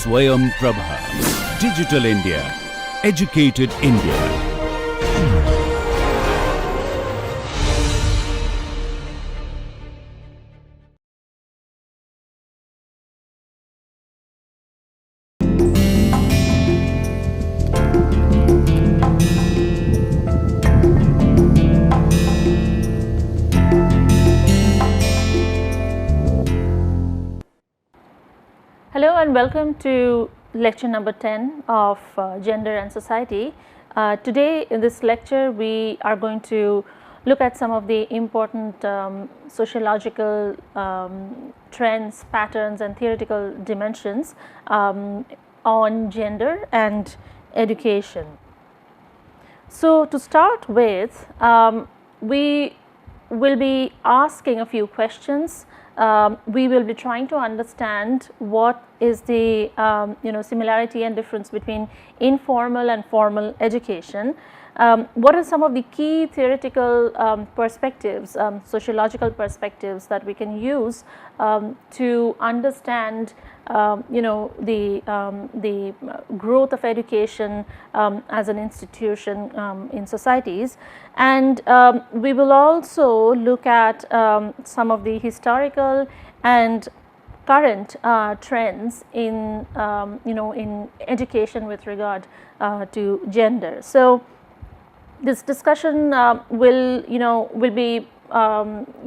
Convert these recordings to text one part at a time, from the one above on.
Swayam Prabha. Digital India. Educated India. Hello and welcome to lecture number 10 of Gender and Society. Today in this lecture we are going to look at some of the important sociological trends, patterns and theoretical dimensions on gender and education. So to start with, we will be asking a few questions. We will be trying to understand what is the similarity and difference between informal and formal education. What are some of the key theoretical perspectives, sociological perspectives that we can use to understand the growth of education as an institution in societies, and we will also look at some of the historical and current trends in in education with regard to gender. So this discussion will be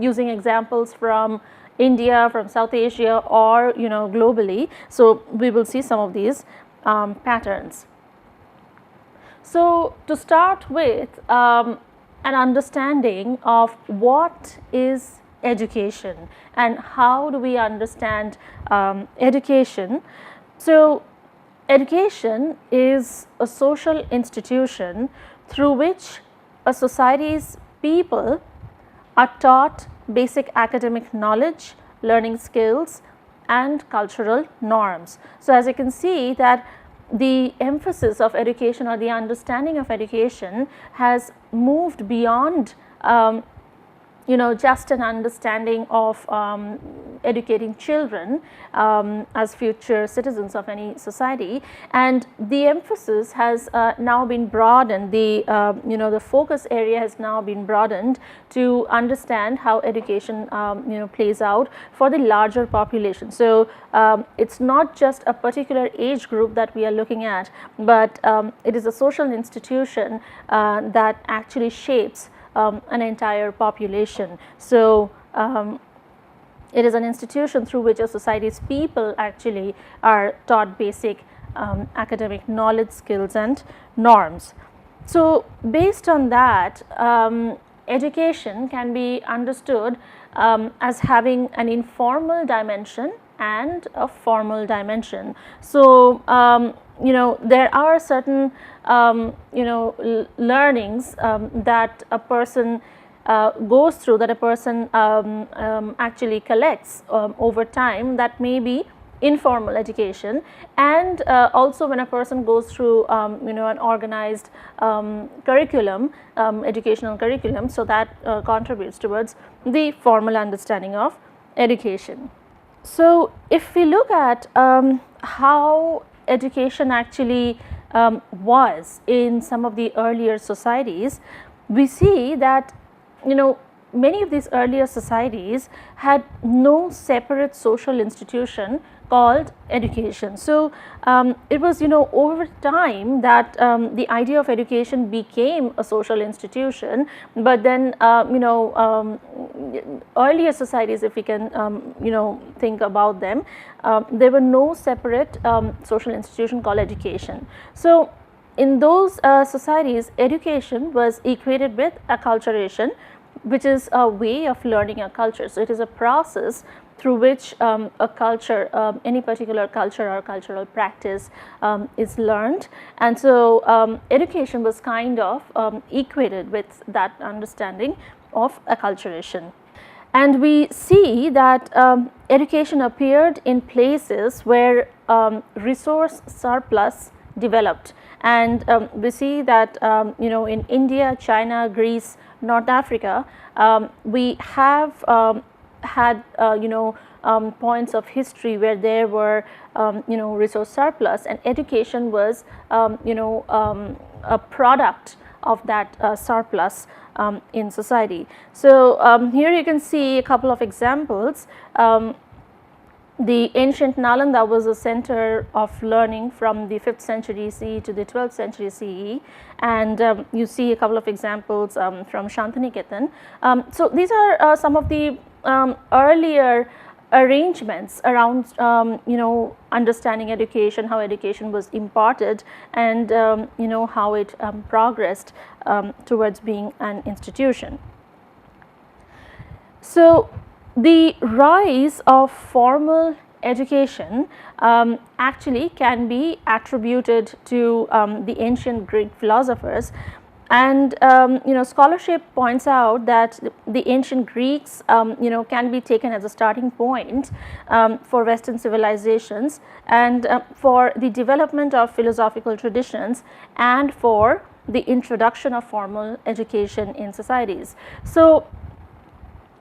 using examples from India, from South Asia, or globally. So we will see some of these patterns. So to start with, an understanding of what is education and how do we understand education. So education is a social institution through which a society's people are taught basic academic knowledge, learning skills and cultural norms. So as you can see that the emphasis of education or the understanding of education has moved beyond just an understanding of educating children as future citizens of any society, and the emphasis has now been broadened. The focus area has now been broadened to understand how education plays out for the larger population. So it's not just a particular age group that we are looking at, but it is a social institution that actually shapes an entire population. So it is an institution through which a society's people actually are taught basic academic knowledge, skills and norms. So based on that, education can be understood as having an informal dimension and a formal dimension. So there are certain learnings that a person goes through, that a person actually collects over time, that may be informal education, and also when a person goes through an organized curriculum, educational curriculum, so that contributes towards the formal understanding of education. So if we look at how education actually was in some of the earlier societies, we see that many of these earlier societies had no separate social institution called education. So it was over time that the idea of education became a social institution, but then earlier societies, if we can think about them, there were no separate social institution called education. So in those societies, education was equated with acculturation, which is a way of learning a culture. So it is a process through which a culture, any particular culture or cultural practice is learned, and so education was kind of equated with that understanding of acculturation. And we see that education appeared in places where resource surplus developed, and we see that in India, China, Greece, North Africa, we have had points of history where there were resource surplus, and education was a product of that surplus in society. So here you can see a couple of examples. The ancient Nalanda was a center of learning from the 5th century CE to the 12th century CE, and you see a couple of examples from Shantiniketan. So these are some of the earlier arrangements around understanding education, how education was imparted, and how it progressed towards being an institution. So the rise of formal education actually can be attributed to the ancient Greek philosophers, and scholarship points out that the ancient Greeks can be taken as a starting point for Western civilizations, and for the development of philosophical traditions, and for the introduction of formal education in societies. So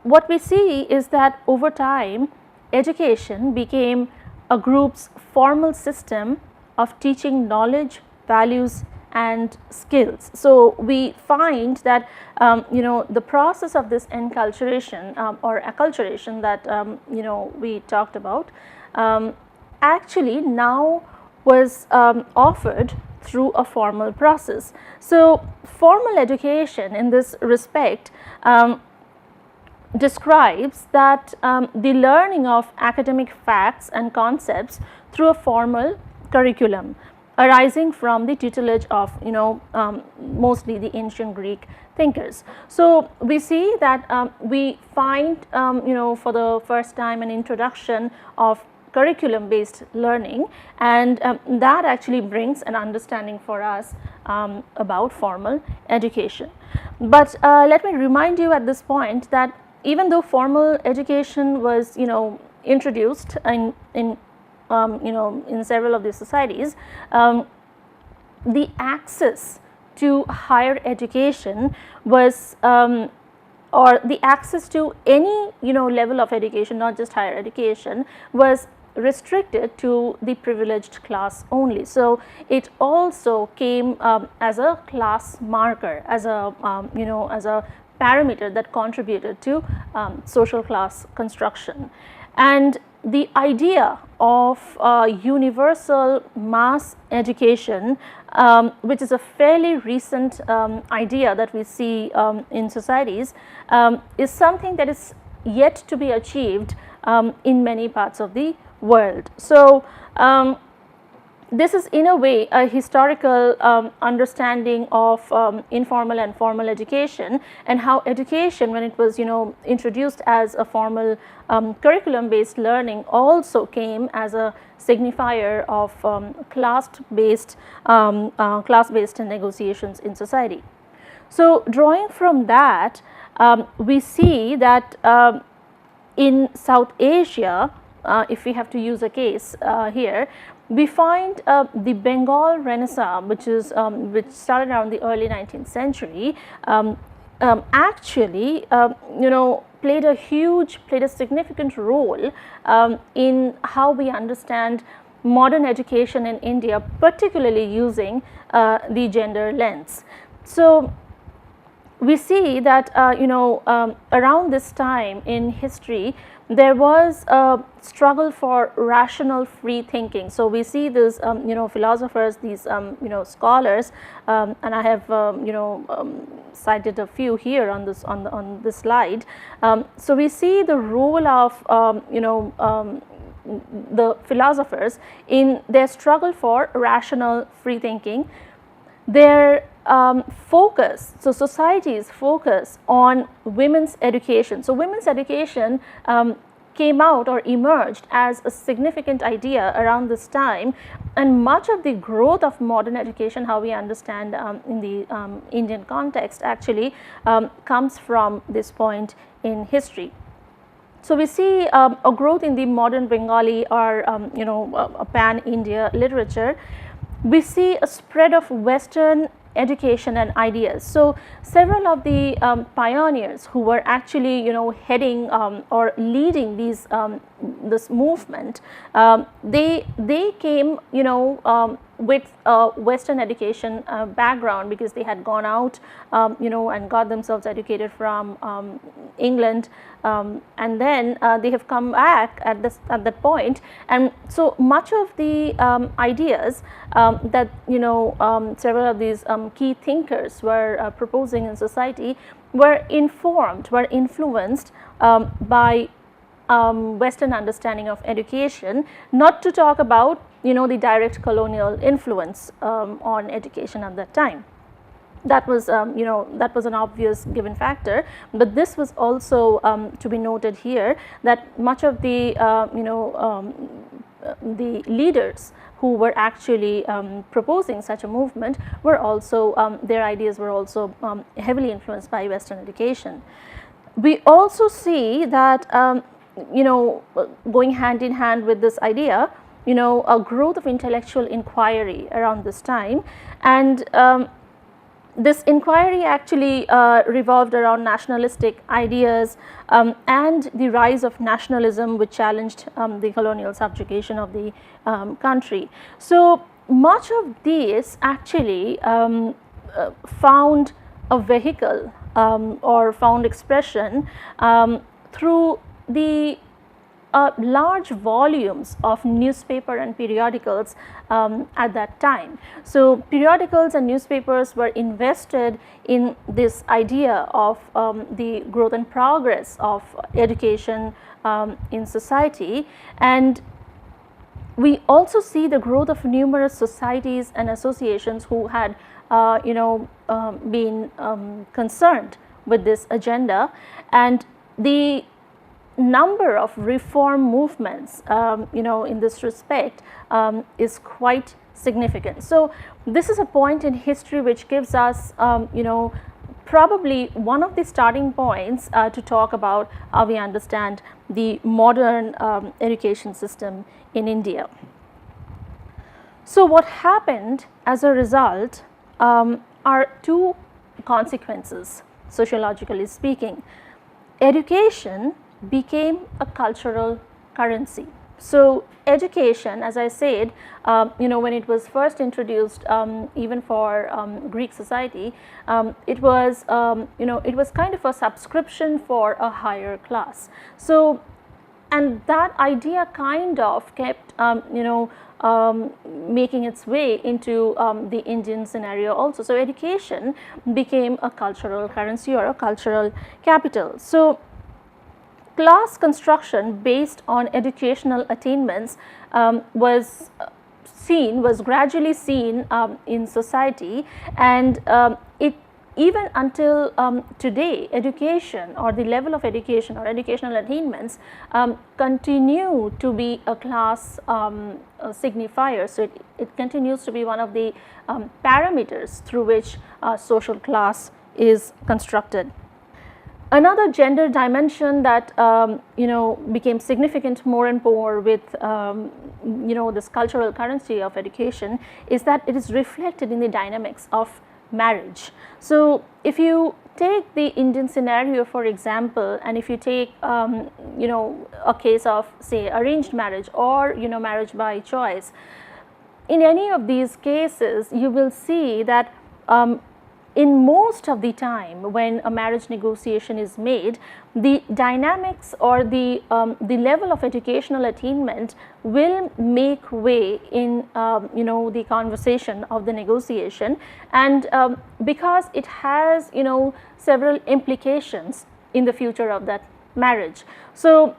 what we see is that over time, education became a group's formal system of teaching knowledge, values, and skills. So we find that the process of this enculturation or acculturation that we talked about actually now was offered through a formal process. So formal education in this respect describes that the learning of academic facts and concepts through a formal curriculum arising from the tutelage of mostly the ancient Greek thinkers. So we see that we find for the first time an introduction of curriculum based learning, and that actually brings an understanding for us about formal education. But let me remind you at this point that even though formal education was introduced in several of these societies, the access to higher education was or the access to any level of education, not just higher education, was restricted to the privileged class only. So it also came as a class marker, as a as a parameter that contributed to social class construction. And the idea of universal mass education, which is a fairly recent idea that we see in societies, is something that is yet to be achieved in many parts of the world. So this is in a way a historical understanding of informal and formal education, and how education, when it was introduced as a formal curriculum based learning, also came as a signifier of class based negotiations in society. So drawing from that, we see that in South Asia, if we have to use a case here, we find the Bengal Renaissance, which started around the early 19th century, actually played a significant role in how we understand modern education in India, particularly using the gender lens. So we see that around this time in history, there was a struggle for rational free thinking. So we see this philosophers, these scholars, and I have cited a few here on this slide. So we see the role of the philosophers in their struggle for rational free thinking, their focus, so society's focus on women's education. So women's education came out or emerged as a significant idea around this time, and much of the growth of modern education, how we understand in the Indian context, actually comes from this point in history. So we see a growth in the modern Bengali or pan-India literature. We see a spread of Western education and ideas. So several of the pioneers who were actually heading or leading this movement, they came with a Western education background, because they had gone out and got themselves educated from England, and then they have come back at that point. And so much of the ideas that several of these key thinkers were proposing in society were influenced by Western understanding of education, not to talk about the direct colonial influence on education at that time. That was that was an obvious given factor, but this was also to be noted here, that much of the the leaders who were actually proposing such a movement were also their ideas were also heavily influenced by Western education. We also see that going hand in hand with this idea, a growth of intellectual inquiry around this time, and this inquiry actually revolved around nationalistic ideas and the rise of nationalism, which challenged the colonial subjugation of the country. So much of these actually found a vehicle or found expression through the large volumes of newspaper and periodicals at that time. So periodicals and newspapers were invested in this idea of the growth and progress of education in society, and we also see the growth of numerous societies and associations who had been concerned with this agenda, and the number of reform movements in this respect is quite significant. So this is a point in history which gives us probably one of the starting points to talk about how we understand the modern education system in India. So what happened as a result are two consequences, sociologically speaking. Education became a cultural currency. So education, as I said, when it was first introduced, even for Greek society, it was kind of a subscription for a higher class. So, and that idea kind of kept making its way into the Indian scenario also. So education became a cultural currency or a cultural capital. So class construction based on educational attainments was gradually seen in society, and it even until today, education or the level of education or educational attainments continue to be a class signifier. So it continues to be one of the parameters through which social class is constructed. Another gender dimension that became significant more and more with this cultural currency of education is that it is reflected in the dynamics of marriage. So if you take the Indian scenario, for example, and if you take a case of, say, arranged marriage or marriage by choice, in any of these cases you will see that in most of the time when a marriage negotiation is made, the dynamics or the level of educational attainment will make way in the conversation of the negotiation, and because it has several implications in the future of that marriage. So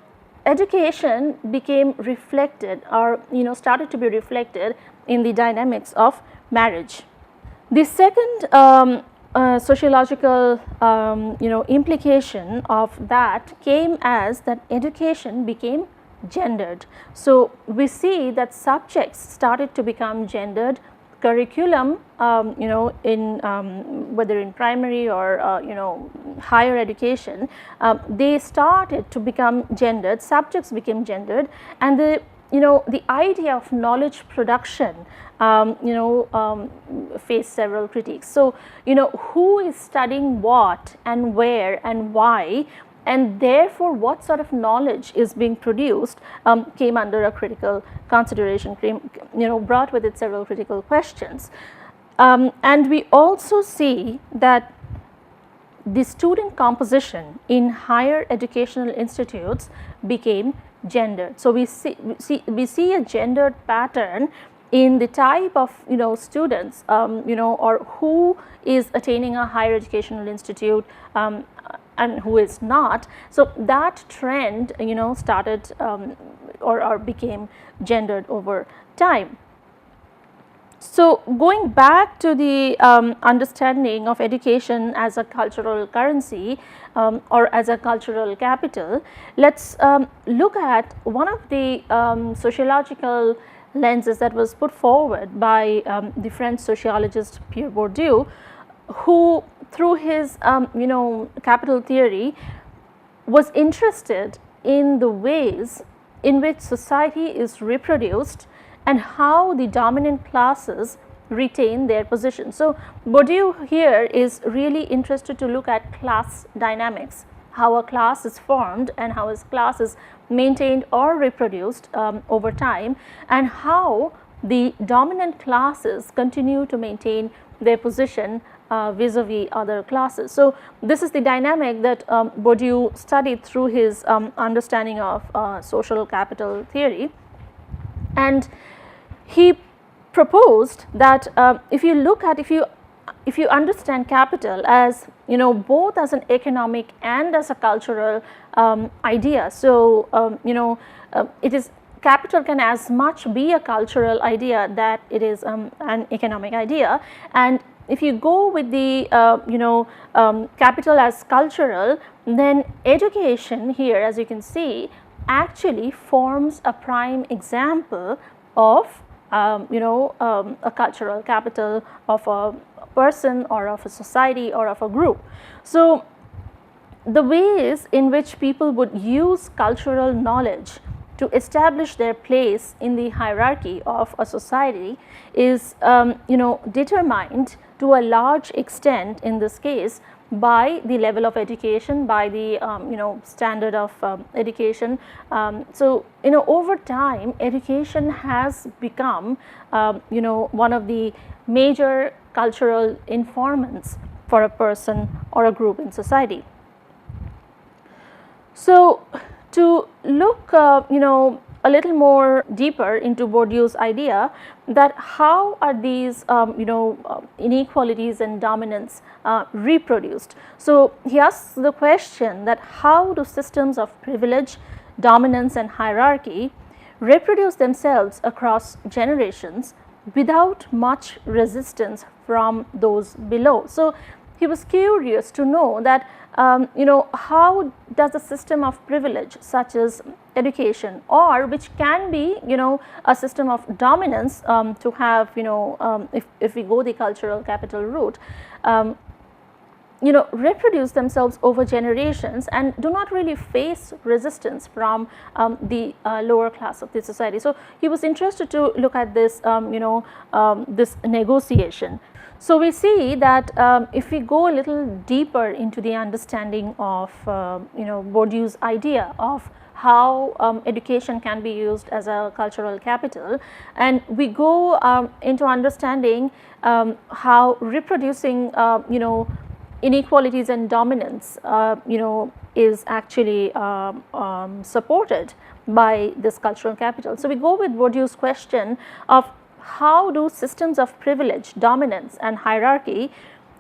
education became reflected or started to be reflected in the dynamics of marriage. The second sociological implication of that came as that education became gendered. So we see that subjects started to become gendered, curriculum in whether in primary or higher education, they started to become gendered, subjects became gendered, and the the idea of knowledge production, faced several critiques. So, who is studying what and where and why, and therefore what sort of knowledge is being produced, came under a critical consideration, brought with it several critical questions. And we also see that the student composition in higher educational institutes became gendered. So, we see a gendered pattern in the type of students, or who is attaining a higher educational institute and who is not. So, that trend started or became gendered over time. So, going back to the understanding of education as a cultural currency or as a cultural capital, let us look at one of the sociological lenses that was put forward by the French sociologist Pierre Bourdieu, who through his capital theory was interested in the ways in which society is reproduced and how the dominant classes retain their position. So, Bourdieu here is really interested to look at class dynamics, how a class is formed and how a class is maintained or reproduced over time, and how the dominant classes continue to maintain their position vis-a-vis other classes. So, this is the dynamic that Bourdieu studied through his understanding of social capital theory, and he proposed that if you understand capital as both as an economic and as a cultural idea, so it is capital can as much be a cultural idea that it is an economic idea. And if you go with the capital as cultural, then education here, as you can see, actually forms a prime example of a cultural capital of a person or of a society or of a group. So, the ways in which people would use cultural knowledge to establish their place in the hierarchy of a society is determined to a large extent in this case by the level of education, by the standard of education. So, over time education has become one of the major cultural informants for a person or a group in society. So, to look a little more deeper into Bourdieu's idea that how are these inequalities and dominance reproduced. So, he asks the question that how do systems of privilege, dominance and hierarchy reproduce themselves across generations without much resistance from those below. So, he was curious to know that how does a system of privilege such as education, or which can be a system of dominance to have if we go the cultural capital route, reproduce themselves over generations and do not really face resistance from the lower class of the society. So, he was interested to look at this this negotiation. So, we see that if we go a little deeper into the understanding of Bourdieu's idea of how education can be used as a cultural capital, and we go into understanding how reproducing inequalities and dominance is actually supported by this cultural capital. So, we go with Bourdieu's question of how do systems of privilege, dominance and hierarchy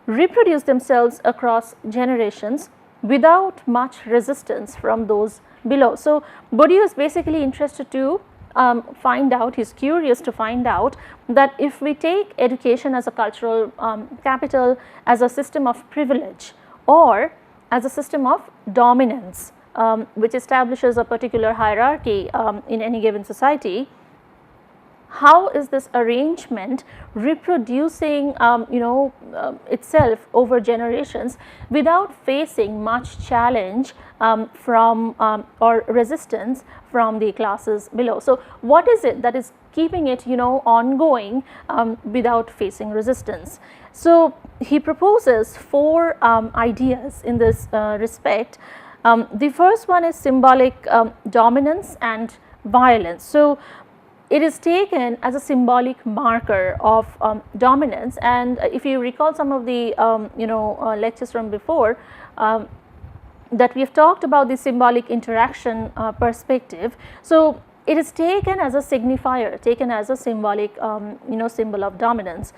reproduce themselves across generations without much resistance from those below. So, Bourdieu is basically interested to find out, he is curious to find out that if we take education as a cultural capital, as a system of privilege or as a system of dominance which establishes a particular hierarchy in any given society, how is this arrangement reproducing itself over generations without facing much challenge from or resistance from the classes below. So, what is it that is keeping it ongoing without facing resistance? So, he proposes 4 ideas in this respect. The first one is symbolic dominance and violence. So, it is taken as a symbolic marker of dominance, and if you recall some of the lectures from before, that we have talked about the symbolic interaction perspective. So, it is taken as a signifier, taken as a symbolic symbol of dominance.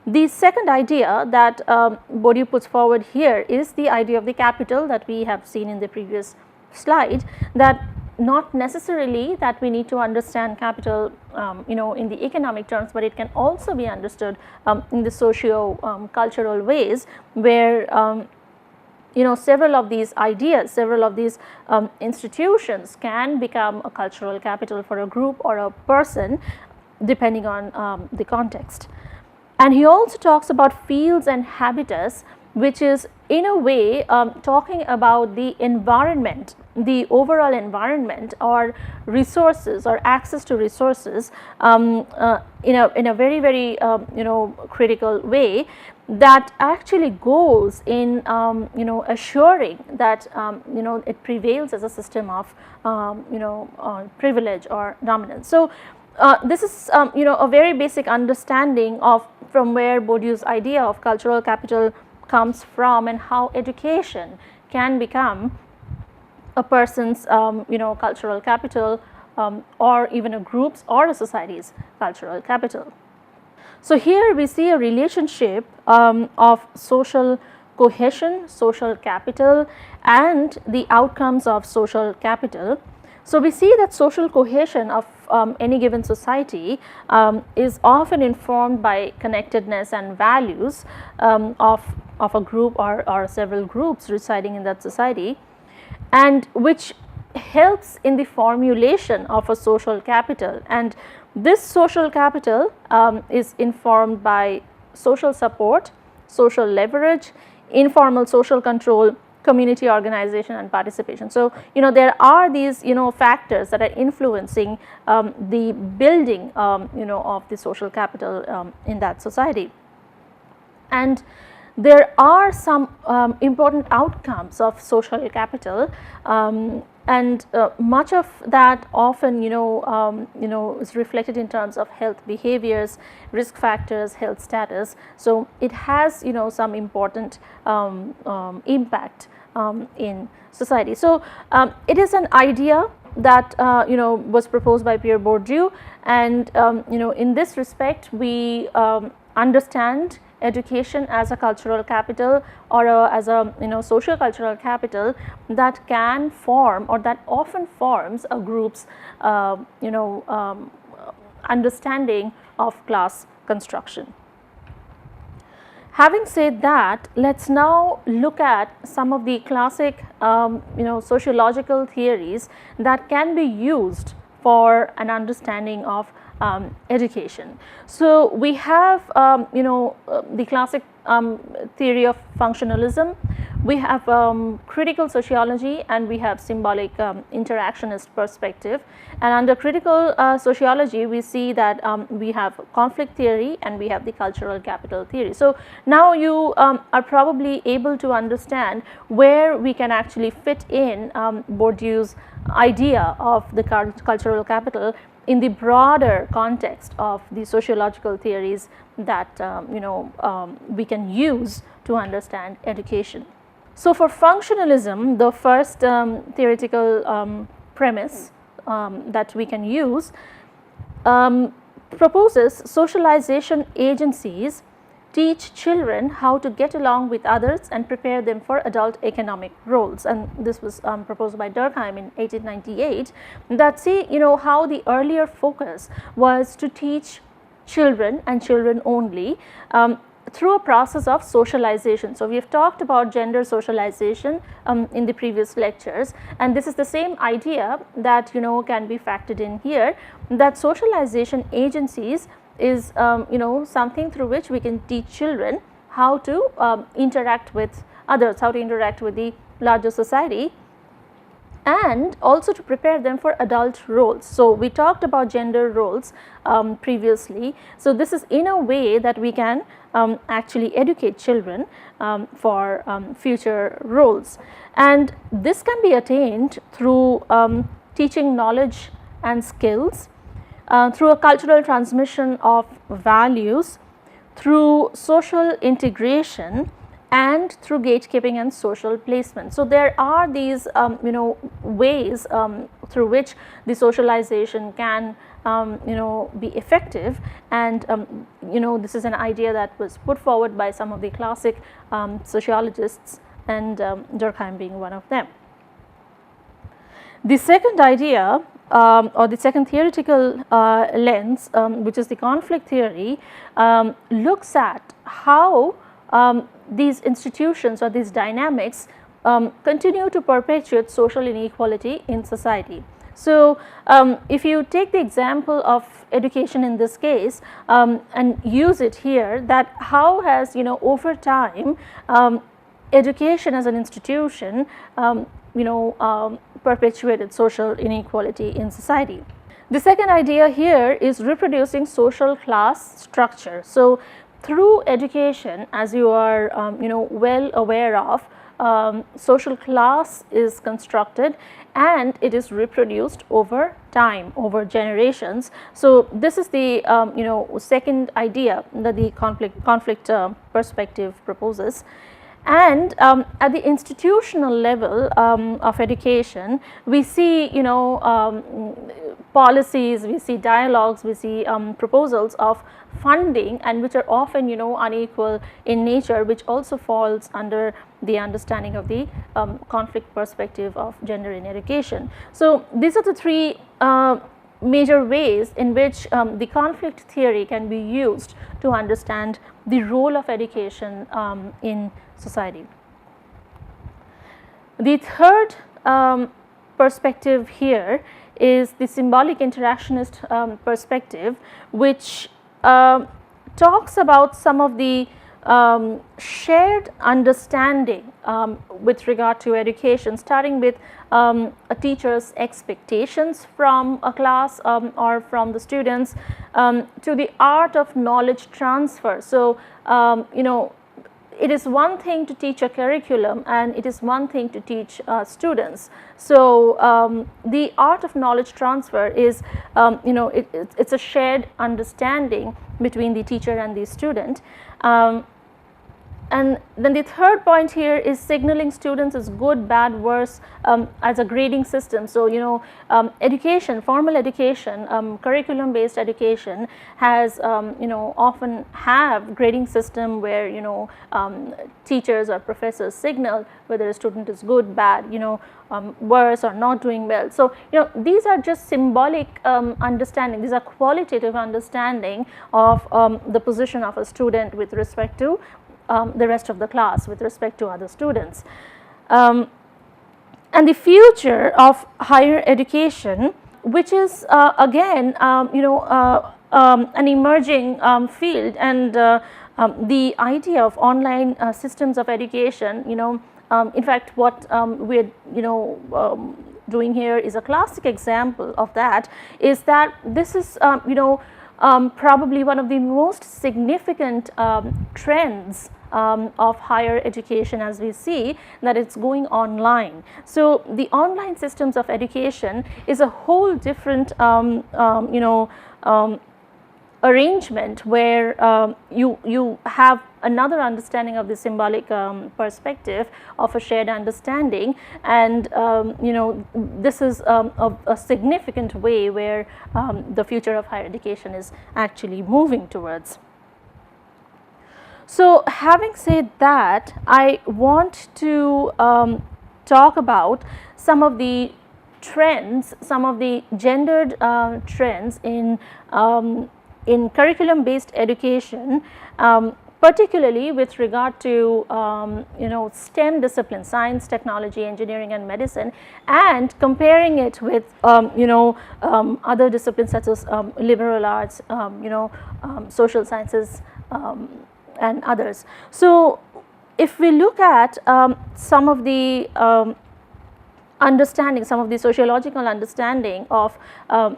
The second idea that Bourdieu puts forward here is the idea of the capital that we have seen in the previous slide, that not necessarily that we need to understand capital in the economic terms, but it can also be understood in the socio-cultural ways, where several of these ideas, several of these institutions can become a cultural capital for a group or a person depending on the context. And he also talks about fields and habitus, which is in a way talking about the environment, the overall environment or resources or access to resources in a very, very critical way, that actually goes in assuring that it prevails as a system of privilege or dominance. So, this is a very basic understanding of from where Bourdieu's idea of cultural capital comes from, and how education can become a person's cultural capital, or even a group's or a society's cultural capital. So, here we see a relationship of social cohesion, social capital, and the outcomes of social capital. So, we see that social cohesion of any given society is often informed by connectedness and values of a group or several groups residing in that society, and which helps in the formulation of a social capital. And this social capital is informed by social support, social leverage, informal social control, community organization and participation. So, there are these factors that are influencing the building of the social capital in that society. And there are some important outcomes of social capital, and much of that often is reflected in terms of health behaviors, risk factors, health status. So, it has some important impact in society. So, it is an idea that was proposed by Pierre Bourdieu, and in this respect we understand education as a cultural capital, or as a social cultural capital that can form, or that often forms, a group's understanding of class construction. Having said that, let us now look at some of the classic sociological theories that can be used for an understanding of education. So, we have the classic theory of functionalism, we have critical sociology, and we have symbolic interactionist perspective. And under critical sociology, we see that we have conflict theory and we have the cultural capital theory. So, now you are probably able to understand where we can actually fit in Bourdieu's idea of the cultural capital in the broader context of the sociological theories that we can use to understand education. So, for functionalism, the first theoretical premise that we can use proposes socialization agencies teach children how to get along with others and prepare them for adult economic roles. And this was proposed by Durkheim in 1898, that see how the earlier focus was to teach children and children only through a process of socialization. So, we have talked about gender socialization in the previous lectures, and this is the same idea that can be factored in here, that socialization agencies is something through which we can teach children how to interact with others, how to interact with the larger society, and also to prepare them for adult roles. So, we talked about gender roles previously. So, this is in a way that we can actually educate children for future roles, and this can be attained through teaching knowledge and skills, through a cultural transmission of values, through social integration, and through gatekeeping and social placement. So, there are these ways through which the socialization can be effective, and this is an idea that was put forward by some of the classic sociologists, and Durkheim being one of them. The second idea or the second theoretical lens, which is the conflict theory, looks at how these institutions or these dynamics continue to perpetuate social inequality in society. So, if you take the example of education in this case and use it here, that how has over time education as an institution perpetuated social inequality in society. The second idea here is reproducing social class structure. So, through education, as you are well aware of, social class is constructed and it is reproduced over time, over generations. So, this is the second idea that the conflict perspective proposes. And at the institutional level of education, we see policies, we see dialogues, we see proposals of funding, and which are often unequal in nature, which also falls under the understanding of the conflict perspective of gender in education. So, these are the three major ways in which the conflict theory can be used to understand the role of education in society. The third perspective here is the symbolic interactionist perspective, which talks about some of the shared understanding with regard to education, starting with a teacher's expectations from a class or from the students, to the art of knowledge transfer. So, it is one thing to teach a curriculum and it is one thing to teach students. So, the art of knowledge transfer is it's a shared understanding between the teacher and the student. And then the third point here is signaling students as good, bad, worse as a grading system. So, education, formal education, curriculum based education has often have grading system where teachers or professors signal whether a student is good, bad, worse or not doing well. So, these are just symbolic understanding, these are qualitative understanding of the position of a student with respect to the rest of the class, with respect to other students. And the future of higher education, which is again an emerging field, and the idea of online systems of education, in fact what we are doing here is a classic example of that, is that this is probably one of the most significant trends of higher education, as we see that it's going online. So, the online systems of education is a whole different arrangement where you have another understanding of the symbolic perspective of a shared understanding, and this is a significant way where the future of higher education is actually moving towards. So, having said that, I want to talk about some of the trends, some of the gendered trends in curriculum based education, particularly with regard to STEM disciplines, science, technology, engineering and medicine, and comparing it with other disciplines such as liberal arts, social sciences and others. So if we look at some of the understanding, some of the sociological understanding of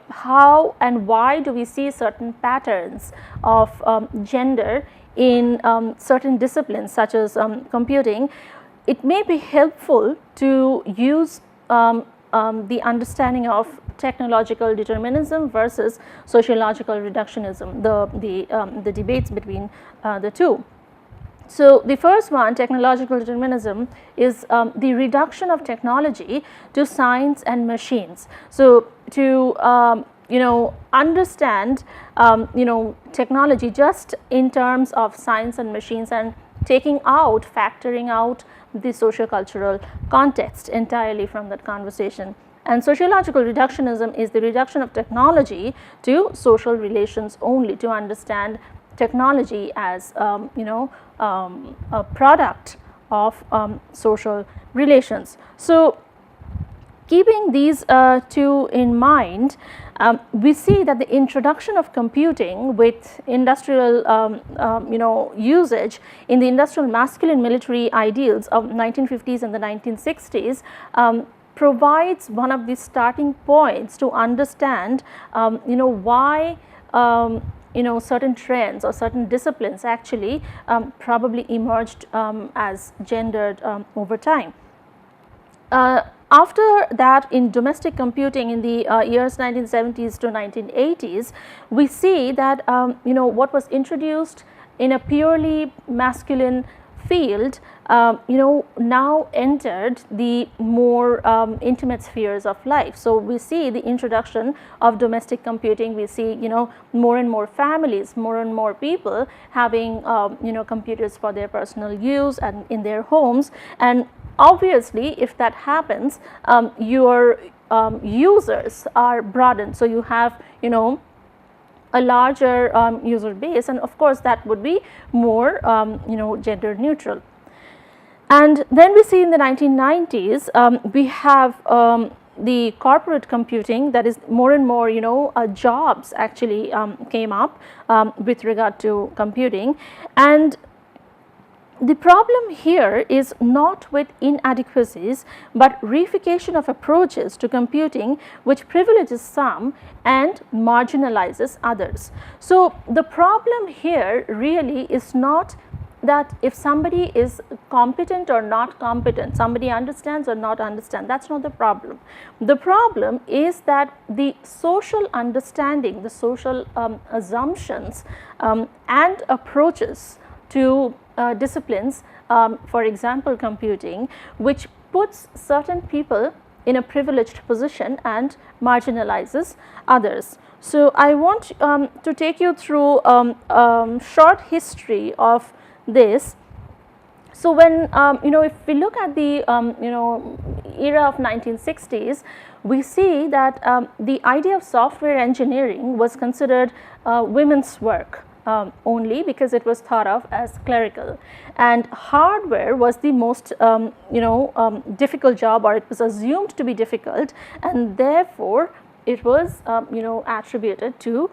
how and why do we see certain patterns of gender in certain disciplines such as computing, it may be helpful to use the understanding of technological determinism versus sociological reductionism, the debates between the two. So the first one, technological determinism, is the reduction of technology to science and machines. So to understand technology just in terms of science and machines, and factoring out the socio-cultural context entirely from that conversation. And sociological reductionism is the reduction of technology to social relations only, to understand technology as a product of social relations. So keeping these two in mind, we see that the introduction of computing with industrial usage in the industrial masculine military ideals of 1950s and the 1960s provides one of the starting points to understand why certain trends or certain disciplines actually probably emerged as gendered over time. After that, in domestic computing in the years 1970s to 1980s, we see that what was introduced in a purely masculine field now entered the more intimate spheres of life. So we see the introduction of domestic computing. We see more and more families, more and more people having computers for their personal use and in their homes. And obviously, if that happens, your users are broadened. So you have a larger user base, and of course that would be more gender neutral. And then we see in the 1990s we have the corporate computing, that is more and more jobs actually came up with regard to computing. And the problem here is not with inadequacies, but reification of approaches to computing which privileges some and marginalizes others. So the problem here really is not that if somebody is competent or not competent, somebody understands or not understand, that's not the problem. The problem is that the social understanding, the social assumptions and approaches to disciplines, for example computing, which puts certain people in a privileged position and marginalizes others. So I want to take you through short history of this. So when if we look at the era of 1960s, we see that the idea of software engineering was considered women's work. Only because it was thought of as clerical, and hardware was the most difficult job, or it was assumed to be difficult, and therefore it was attributed to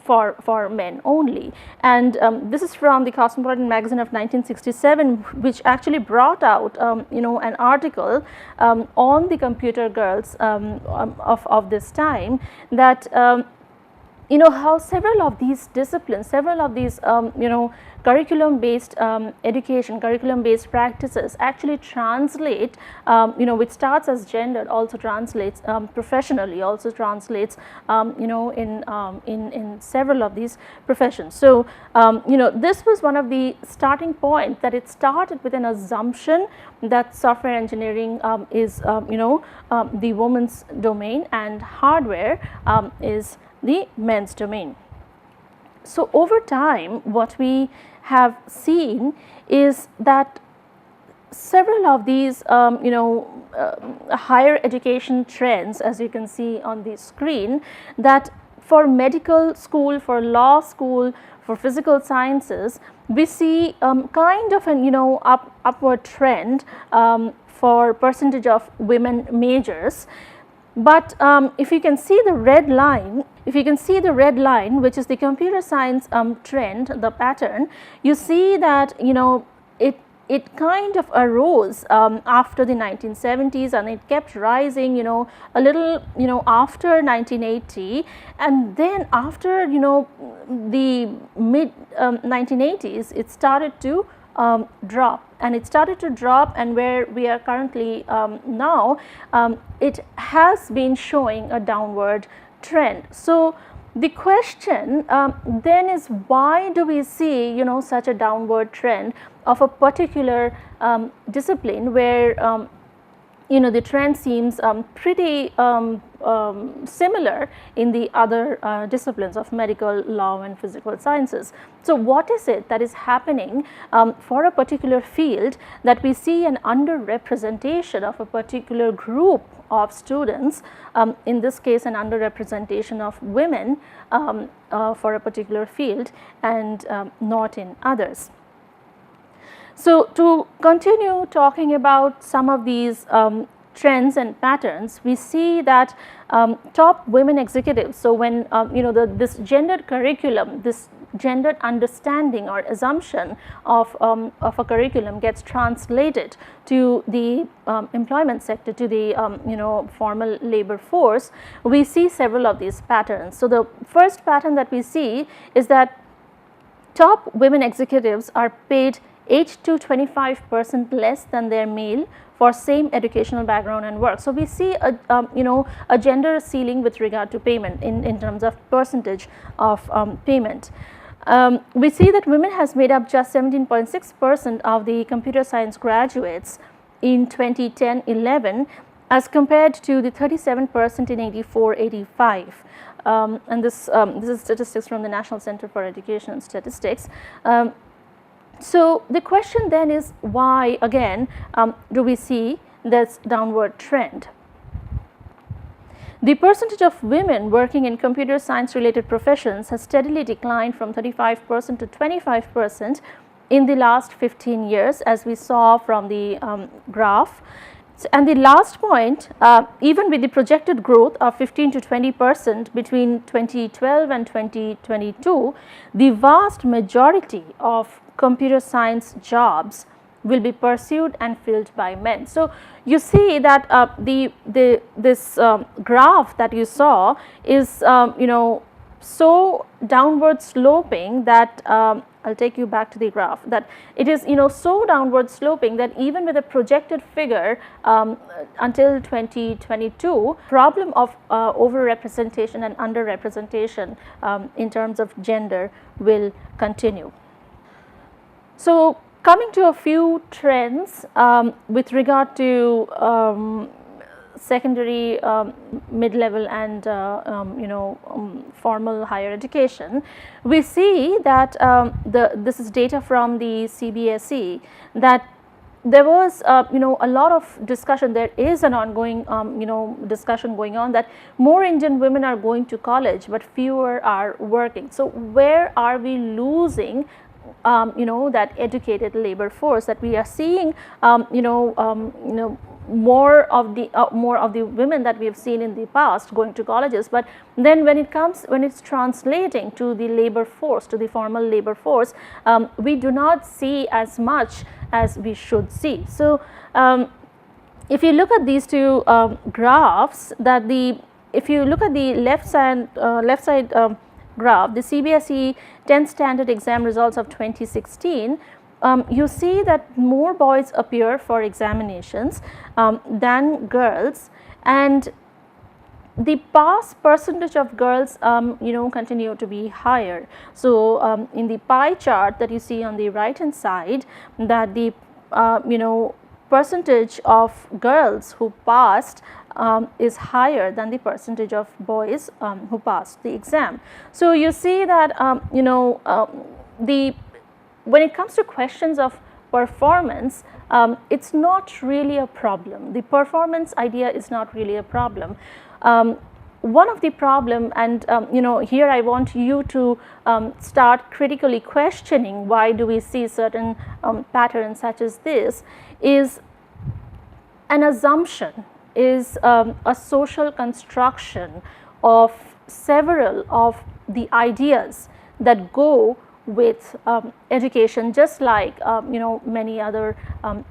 for men only. And this is from the Cosmopolitan magazine of 1967, which actually brought out an article on the computer girls of this time, that how several of these disciplines, several of these curriculum based education, curriculum based practices actually translate, which starts as gendered, also translates professionally, also translates in several of these professions. So this was one of the starting points, that it started with an assumption that software engineering is the woman's domain and hardware is the men's domain. So over time, what we have seen is that several of these higher education trends, as you can see on the screen, that for medical school, for law school, for physical sciences, we see kind of an upward trend for percentage of women majors. But if you can see the red line, which is the computer science trend, the pattern, you see that it kind of arose after the 1970s, and it kept rising a little after 1980, and then after the mid 1980s it started to drop, and where we are currently now, it has been showing a downward trend. So the question then is, why do we see such a downward trend of a particular discipline where the trend seems pretty similar in the other disciplines of medical, law and physical sciences. So what is it that is happening for a particular field that we see an underrepresentation of a particular group of students, in this case an underrepresentation of women for a particular field, and not in others. So to continue talking about some of these trends and patterns, we see that top women executives, so when this gendered curriculum, this gendered understanding or assumption of a curriculum gets translated to the employment sector, to the formal labor force, we see several of these patterns. So the first pattern that we see is that top women executives are paid 8 to 25% less than their male for same educational background and work. So we see a gender ceiling with regard to payment in terms of percentage of payment. We see that women has made up just 17.6% of the computer science graduates in 2010-11 as compared to the 37% in 84-85. And this is statistics from the National Center for Education and Statistics. So the question then is, why again do we see this downward trend? The percentage of women working in computer science related professions has steadily declined from 35% to 25% in the last 15 years, as we saw from the graph. And the last point, even with the projected growth of 15 to 20% between 2012 and 2022, the vast majority of computer science jobs will be pursued and filled by men. So you see that this graph that you saw is so downward sloping that I'll take you back to the graph, that it is so downward sloping that even with a projected figure until 2022, problem of overrepresentation and underrepresentation in terms of gender will continue. So coming to a few trends with regard to secondary, mid-level and formal higher education, we see that this is data from the CBSE, that there was a lot of discussion. There is an ongoing discussion going on that more Indian women are going to college but fewer are working. So where are we losing that educated labor force, that we are seeing more of the women that we have seen in the past going to colleges, but then when it's translating to the labor force, to the formal labor force, we do not see as much as we should see. So if you look at these two graphs, if you look at the left side graph, the CBSE 10th standard exam results of 2016, you see that more boys appear for examinations than girls, and the pass percentage of girls continue to be higher. So in the pie chart that you see on the right hand side, that the percentage of girls who passed is higher than the percentage of boys who passed the exam. So you see that when it comes to questions of performance, it's not really a problem. The performance idea is not really a problem. one of the problem, and here I want you to start critically questioning why do we see certain patterns such as this, is an assumption, is a social construction of several of the ideas that go with education, just like many other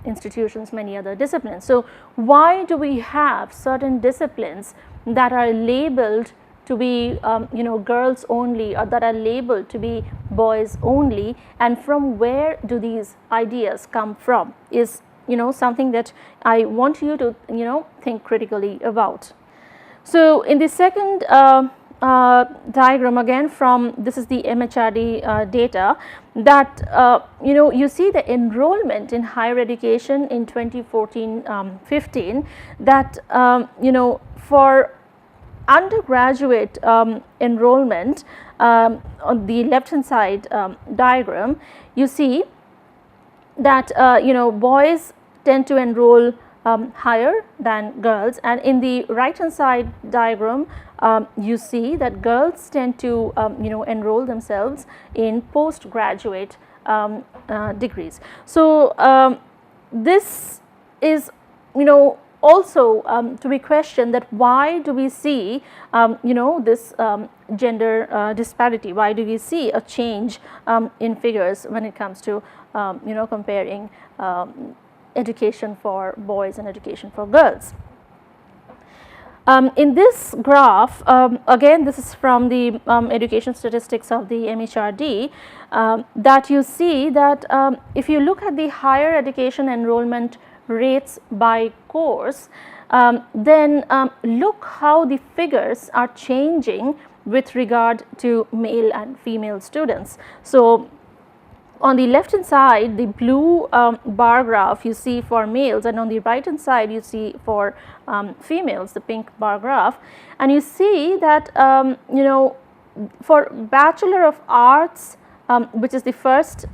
institutions, many other disciplines. So why do we have certain disciplines that are labeled to be girls only, or that are labeled to be boys only, and from where do these ideas come from, is something that I want you to think critically about. So in the second diagram, again from, this is the MHRD data, that you see the enrollment in higher education in 2014-15, that for undergraduate enrollment, on the left hand side diagram, you see that boys tend to enroll higher than girls, and in the right hand side diagram you see that girls tend to enroll themselves in postgraduate degrees. So this is also to be questioned, that why do we see this gender disparity, why do we see a change in figures when it comes to comparing education for boys and education for girls. In this graph, again this is from the education statistics of the MHRD, that you see that if you look at the higher education enrollment rates by course, then look how the figures are changing with regard to male and female students. So on the left hand side, the blue bar graph you see for males, and on the right hand side you see for females, the pink bar graph, and you see that for Bachelor of Arts, which is the first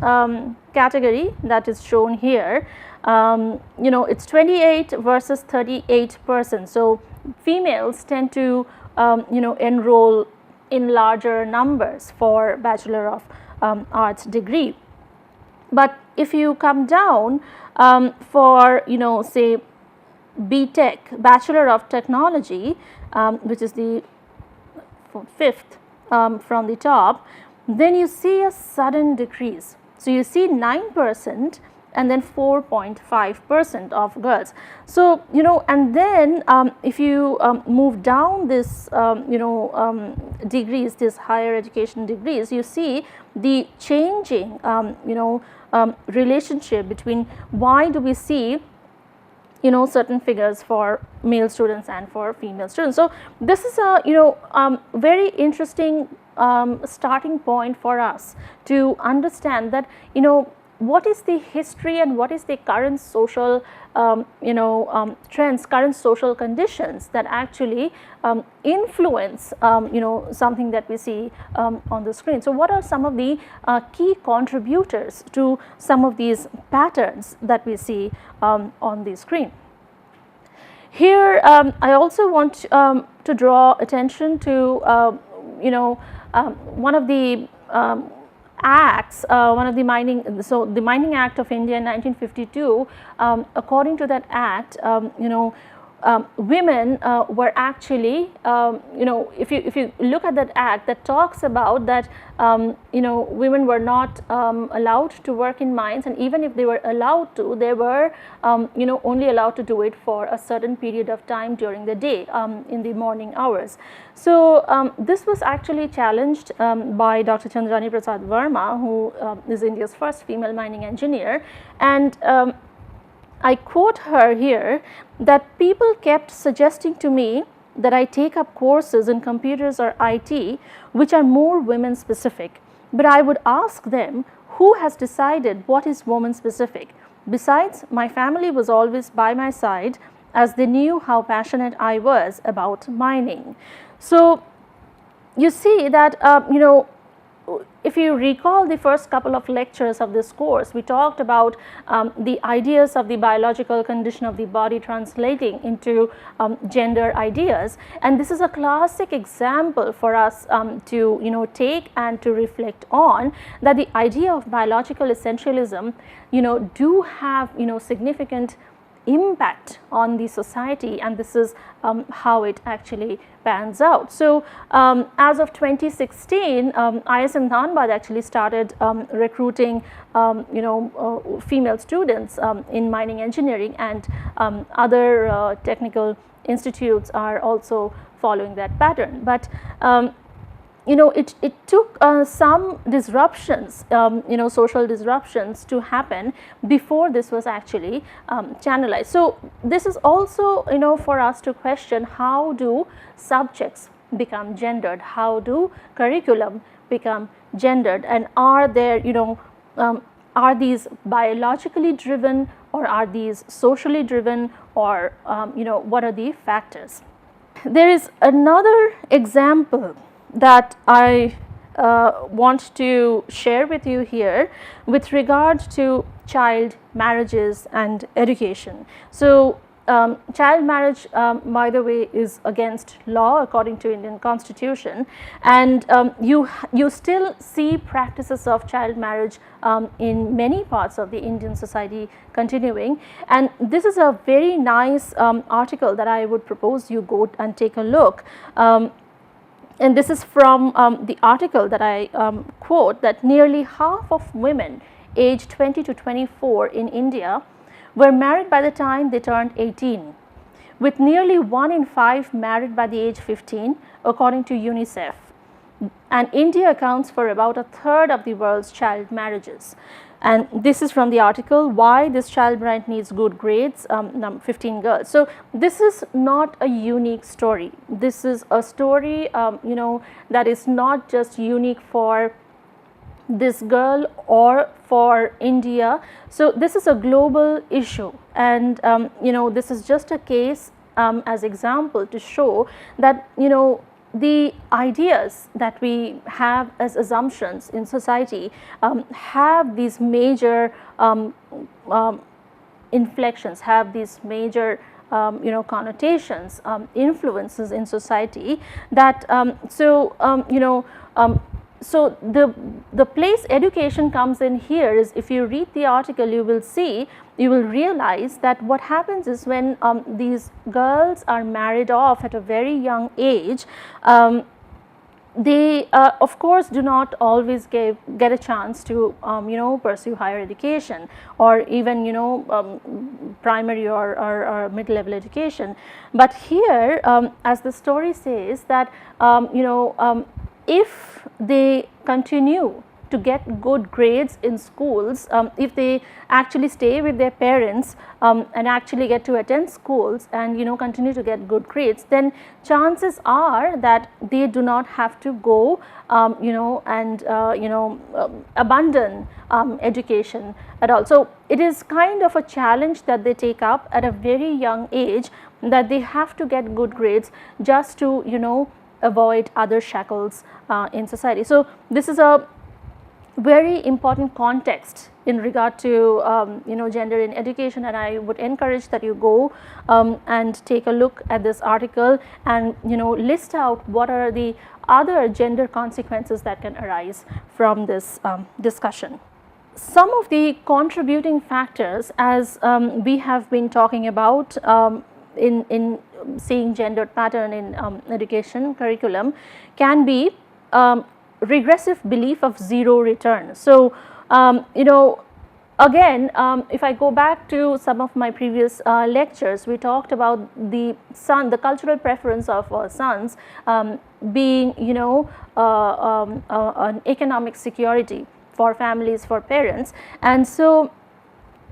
category that is shown here, it's 28 versus 38%. So females tend to enroll in larger numbers for Bachelor of Arts degree. But if you come down for say B.Tech, Bachelor of Technology, which is the fifth from the top, then you see a sudden decrease. So you see 9% and then 4.5% of girls. So and then if you move down this degrees, this higher education degrees, you see the changing relationship between why do we see certain figures for male students and for female students. So this is a very interesting starting point for us to understand that what is the history and what is the current social trends, current social conditions that actually influence something that we see on the screen. So what are some of the key contributors to some of these patterns that we see on the screen? Here I also want to draw attention to one of the acts, one of the mining, so the Mining Act of India in 1952, according to that act, women were actually, if you look at that act, that talks about that women were not allowed to work in mines, and even if they were allowed to, they were only allowed to do it for a certain period of time during the day, in the morning hours. So this was actually challenged by Dr. Chandrani Prasad Verma, who is India's first female mining engineer, and I quote her here, that people kept suggesting to me that I take up courses in computers or IT which are more women specific, but I would ask them, who has decided what is woman specific? Besides, my family was always by my side, as they knew how passionate I was about mining. So you see that if you recall the first couple of lectures of this course, we talked about the ideas of the biological condition of the body translating into gender ideas, and this is a classic example for us to take and to reflect on, that the idea of biological essentialism do have significant impact on the society, and this is how it actually pans out. So, as of 2016, ISM Dhanbad actually started recruiting female students in mining engineering, and other technical institutes are also following that pattern. But it took some disruptions, social disruptions to happen before this was actually channelized. So, this is also for us to question, how do subjects become gendered, how do curriculum become gendered, and are there are these biologically driven, or are these socially driven, or what are the factors. There is another example that I want to share with you here with regard to child marriages and education. So, child marriage, by the way, is against law according to Indian Constitution, and you still see practices of child marriage in many parts of the Indian society continuing, and this is a very nice article that I would propose you go and take a look. And this is from the article that I quote, that nearly half of women aged 20 to 24 in India were married by the time they turned 18, with nearly 1 in 5 married by the age 15 according to UNICEF, and India accounts for about a third of the world's child marriages. And this is from the article, why this child bride needs good grades, 15 girls. So, this is not a unique story. This is a story that is not just unique for this girl or for India. So, this is a global issue, and this is just a case as example to show that the ideas that we have as assumptions in society have these major inflections, have these major connotations, influences in society, that so the place education comes in here is, if you read the article, you will realize that what happens is, when these girls are married off at a very young age, they of course do not always get a chance to pursue higher education, or even primary or mid level education. But here, as the story says, that if they continue to get good grades in schools, if they actually stay with their parents and actually get to attend schools and continue to get good grades, then chances are that they do not have to go and abandon education at all. So, it is kind of a challenge that they take up at a very young age, that they have to get good grades just to avoid other shackles in society. So, this is a very important context in regard to gender in education, and I would encourage that you go and take a look at this article and list out what are the other gender consequences that can arise from this discussion. Some of the contributing factors, as we have been talking about in seeing gendered pattern in education curriculum, can be regressive belief of zero return. So, again, if I go back to some of my previous lectures, we talked about the cultural preference of sons being an economic security for families, for parents, and so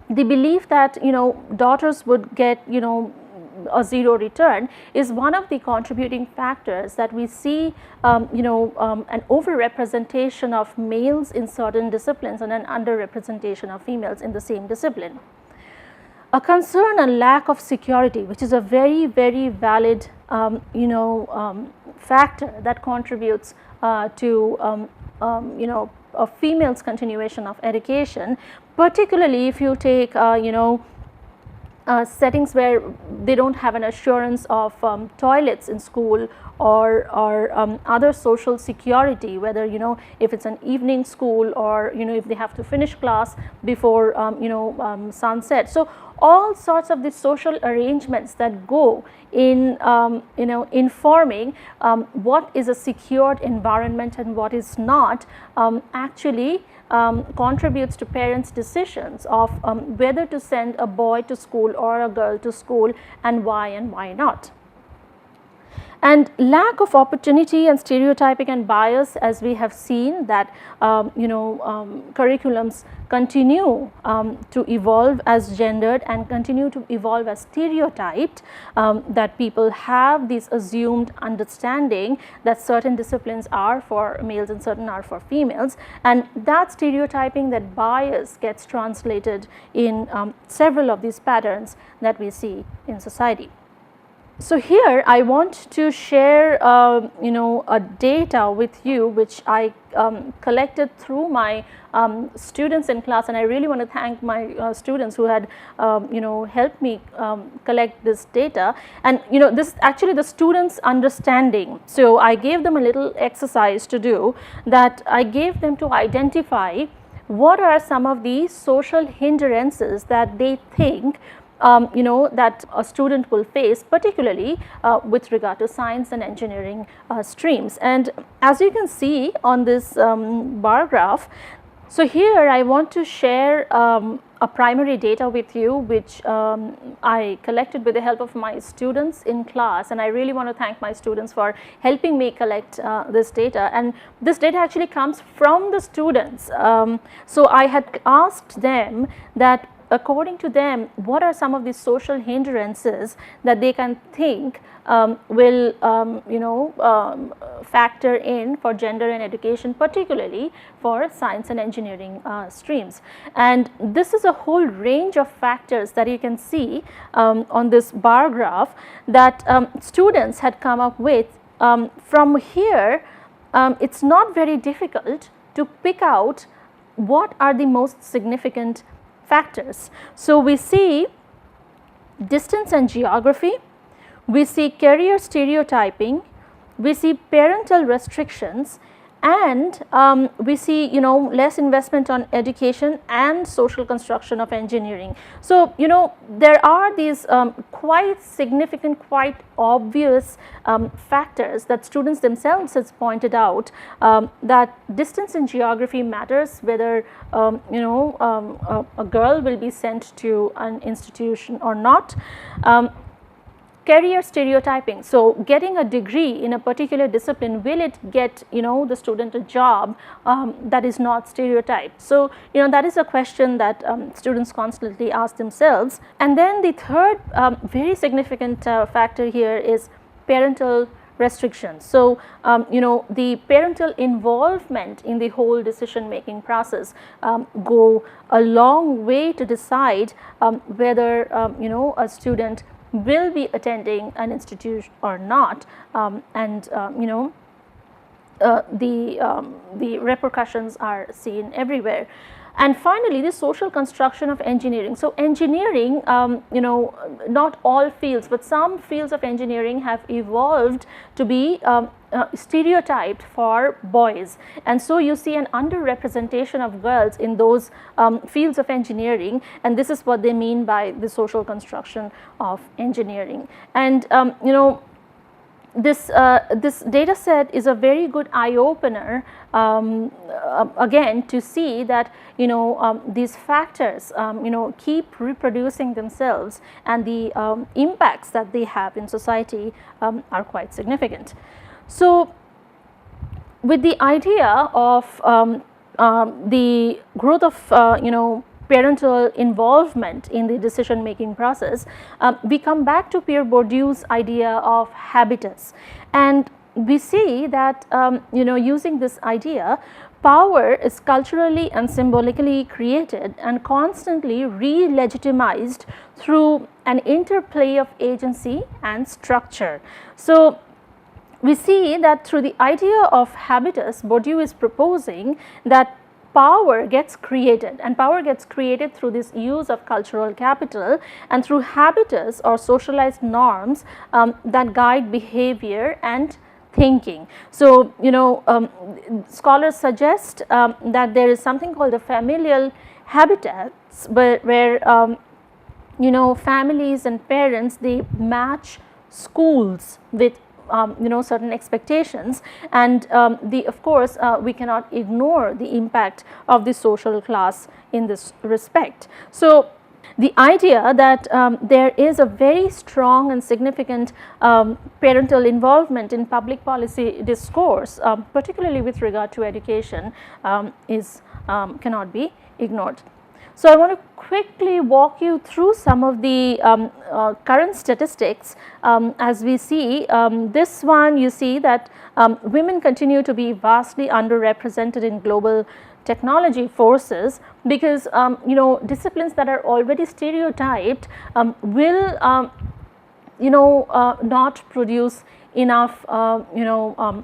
the belief that daughters would get a zero return is one of the contributing factors that we see an overrepresentation of males in certain disciplines and an underrepresentation of females in the same discipline. A concern and lack of security, which is a very, very valid factor that contributes to a female's continuation of education, particularly if you take settings where they don't have an assurance of toilets in school, or other social security, whether if it's an evening school, or if they have to finish class before sunset. So all sorts of the social arrangements that go in informing what is a secured environment and what is not, actually contributes to parents' decisions of whether to send a boy to school or a girl to school, and why not. And lack of opportunity and stereotyping and bias, as we have seen that curriculums continue to evolve as gendered and continue to evolve as stereotyped, that people have this assumed understanding that certain disciplines are for males and certain are for females, and that stereotyping, that bias gets translated in several of these patterns that we see in society. So here I want to share a data with you which I collected through my students in class, and I really want to thank my students who had helped me collect this data. And this is actually the students' understanding. So I gave them a little exercise to do, that I gave them to identify what are some of the social hindrances that they think that a student will face, particularly with regard to science and engineering streams. And as you can see on this bar graph, so here I want to share a primary data with you, which I collected with the help of my students in class, and I really want to thank my students for helping me collect this data. And this data actually comes from the students. So I had asked them that, according to them, what are some of the social hindrances that they can think will factor in for gender and education, particularly for science and engineering streams. And this is a whole range of factors that you can see on this bar graph that students had come up with. From here, it's not very difficult to pick out what are the most significant factors. So we see distance and geography, we see career stereotyping, we see parental restrictions, and we see less investment on education and social construction of engineering. So there are these quite significant, quite obvious factors that students themselves has pointed out, that distance and geography matters, whether a girl will be sent to an institution or not. Career stereotyping, so getting a degree in a particular discipline, will it get the student a job that is not stereotyped? So that is a question that students constantly ask themselves. And then the third very significant factor here is parental restrictions. So the parental involvement in the whole decision making process go a long way to decide whether a student will be attending an institution or not, and the repercussions are seen everywhere. And finally, the social construction of engineering. So engineering, not all fields, but some fields of engineering have evolved to be stereotyped for boys, and so you see an underrepresentation of girls in those fields of engineering, and this is what they mean by the social construction of engineering. And this data set is a very good eye opener, again, to see that these factors keep reproducing themselves, and the impacts that they have in society are quite significant. So with the idea of the growth of parental involvement in the decision making process, we come back to Pierre Bourdieu's idea of habitus, and we see that using this idea, power is culturally and symbolically created and constantly re-legitimized through an interplay of agency and structure. So we see that through the idea of habitus, Bourdieu is proposing that power gets created, and power gets created through this use of cultural capital and through habitus or socialized norms that guide behavior and thinking. So, scholars suggest that there is something called the familial habitats where families and parents, they match schools with certain expectations, and of course we cannot ignore the impact of the social class in this respect. So the idea that there is a very strong and significant parental involvement in public policy discourse, particularly with regard to education, cannot be ignored. So I want to quickly walk you through some of the current statistics. As we see, this one, you see that women continue to be vastly underrepresented in global technology forces, because disciplines that are already stereotyped will not produce enough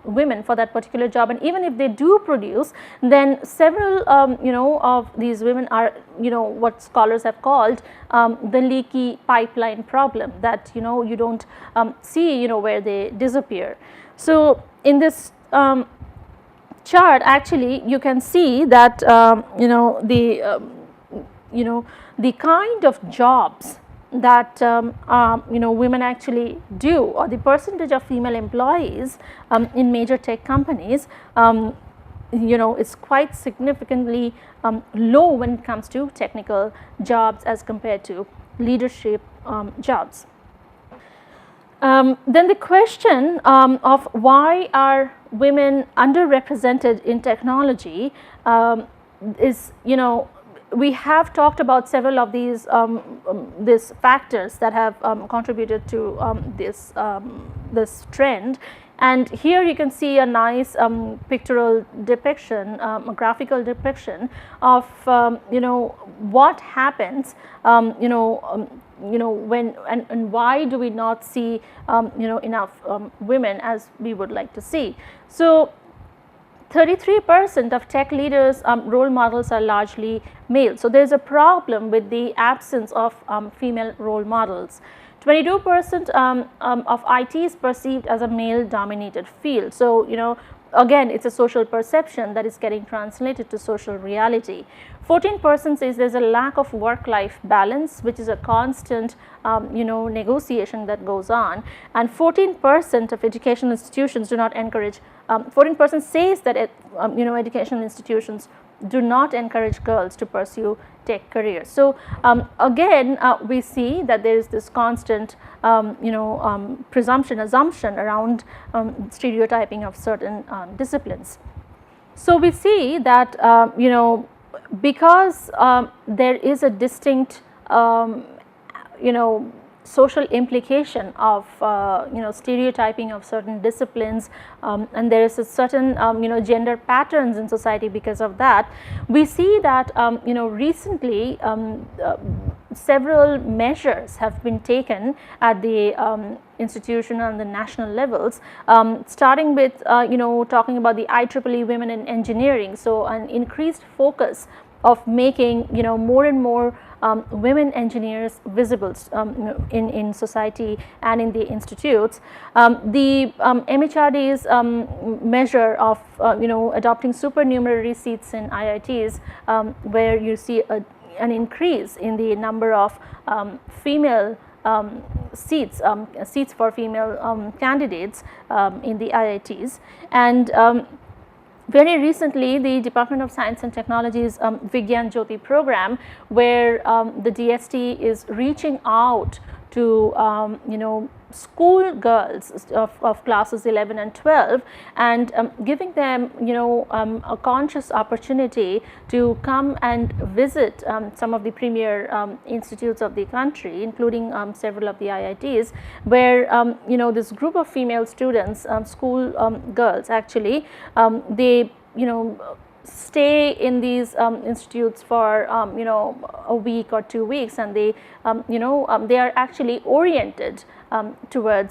women for that particular job, and even if they do produce, then several of these women are what scholars have called the leaky pipeline problem, that you don't see where they disappear. So in this chart, actually you can see that the kind of jobs that women actually do, or the percentage of female employees in major tech companies, is quite significantly low when it comes to technical jobs as compared to leadership jobs. Then the question of why are women underrepresented in technology is, we have talked about several of these factors that have contributed to this trend, and here you can see a nice pictorial depiction, a graphical depiction of what happens when and why do we not see enough women as we would like to see. So 33% of tech leaders role models are largely male. So there is a problem with the absence of female role models. 22% of IT is perceived as a male dominated field. So again, it's a social perception that is getting translated to social reality. 14% says there's a lack of work-life balance, which is a constant negotiation that goes on, and 14% of educational institutions do not encourage 14% says that educational institutions do not encourage girls to pursue tech careers. So again, we see that there is this constant assumption around stereotyping of certain disciplines. So we see that because there is a distinct social implication of stereotyping of certain disciplines, and there is a certain gender patterns in society because of that, we see that recently several measures have been taken at the institutional and the national levels, starting with talking about the IEEE women in engineering. So an increased focus of making more and more women engineers visible in society and in the institutes. The MHRD's measure of adopting supernumerary seats in IITs, where you see an increase in the number of female seats for female candidates in the IITs, and very recently, the Department of Science and Technology's Vigyan Jyoti program, where the DST is reaching out to school girls of classes 11 and 12, and giving them a conscious opportunity to come and visit some of the premier institutes of the country, including several of the IITs, where this group of female students, school girls actually, they stay in these institutes for a week or 2 weeks, and they they are actually oriented towards